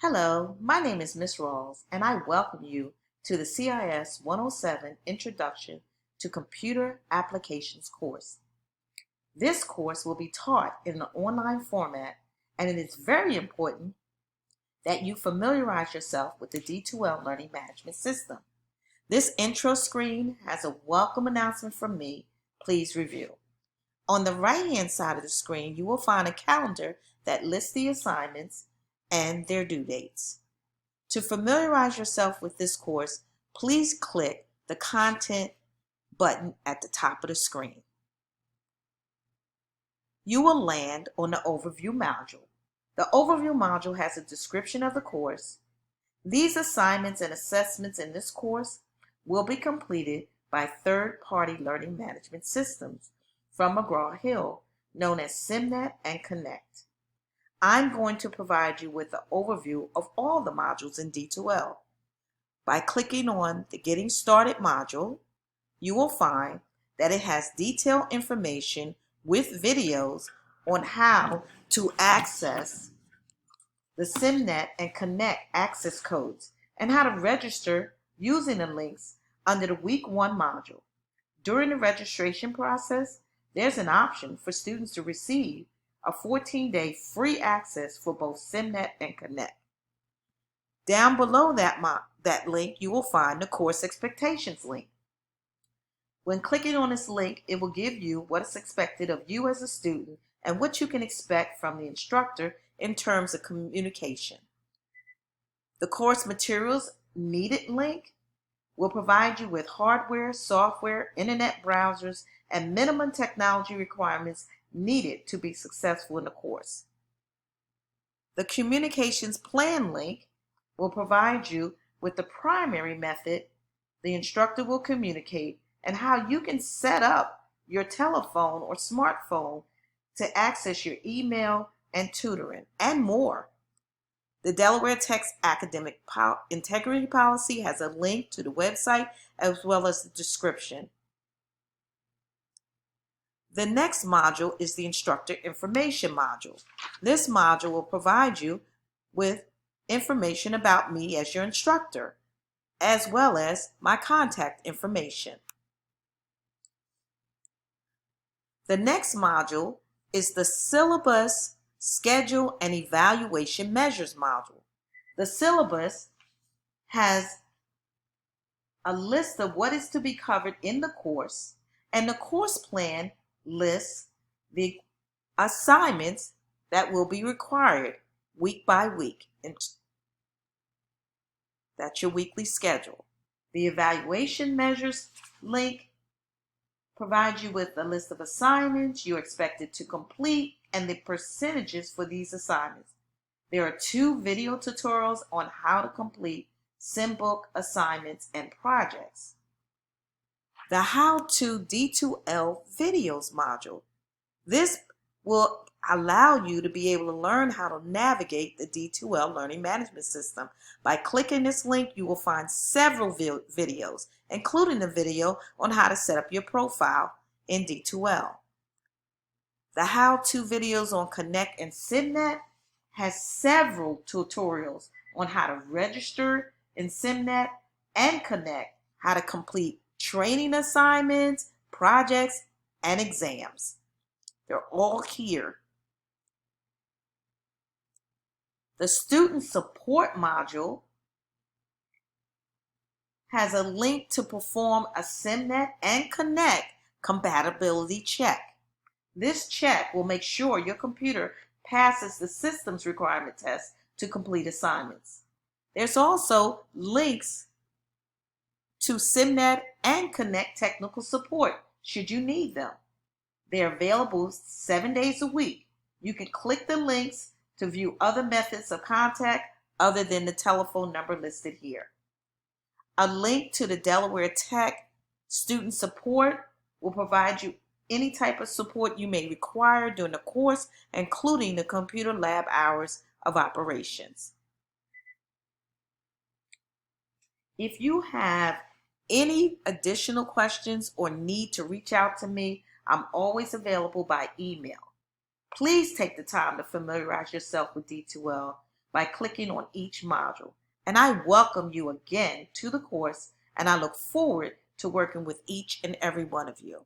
Hello, my name is Miss Rawls, and I welcome you to the CIS 107 Introduction to Computer Applications course. This course will be taught in an online format, and it is very important that you familiarize yourself with the D2L Learning Management System. This intro screen has a welcome announcement from me. Please review. On the right-hand side of the screen, you will find a calendar that lists the assignments and their due dates. To familiarize yourself with this course, please click the Content button at the top of the screen. You will land on the Overview module. The Overview module has a description of the course. These assignments and assessments in this course will be completed by third-party learning management systems from McGraw-Hill, known as SimNet and Connect. I'm going to provide you with an overview of all the modules in D2L. By clicking on the Getting Started module, you will find that it has detailed information with videos on how to access the SimNet and Connect access codes and how to register using the links under the Week 1 module. During the registration process, there's an option for students to receive a 14-day free access for both SimNet and Connect. Down below that link, you will find the Course Expectations link. When clicking on this link, it will give you what is expected of you as a student and what you can expect from the instructor in terms of communication. The Course Materials Needed link will provide you with hardware, software, internet browsers, and minimum technology requirements needed to be successful in the course. The Communications Plan link will provide you with the primary method the instructor will communicate and how you can set up your telephone or smartphone to access your email and tutoring, and more. The Delaware Tech's Academic Integrity Policy has a link to the website as well as the description. The next module is the Instructor Information module. This module will provide you with information about me as your instructor, as well as my contact information. The next module is the Syllabus, Schedule, and Evaluation Measures module. The syllabus has a list of what is to be covered in the course, and the course plan lists the assignments that will be required week by week. That's your weekly schedule. The Evaluation Measures link provides you with a list of assignments you're expected to complete and the percentages for these assignments. There are 2 video tutorials on how to complete SimBook assignments and projects. The How to D2L Videos module. This will allow you to be able to learn how to navigate the D2L Learning Management System. By clicking this link, you will find several videos, including the video on how to set up your profile in D2L. The how-to videos on Connect and SimNet has several tutorials on how to register in SimNet and Connect, how to complete training assignments, projects, and exams. They're all here. The Student Support module has a link to perform a SimNet and Connect compatibility check. This check will make sure your computer passes the systems requirement test to complete assignments. There's also links to SimNet and Connect technical support should you need them. They're available 7 days a week. You can click the links to view other methods of contact other than the telephone number listed here. A link to the Delaware Tech Student Support will provide you any type of support you may require during the course, including the computer lab hours of operations. If you have any additional questions or need to reach out to me, I'm always available by email. Please take the time to familiarize yourself with D2L. by clicking on each module. And I welcome you again to the course, and I look forward to working with each and every one of you.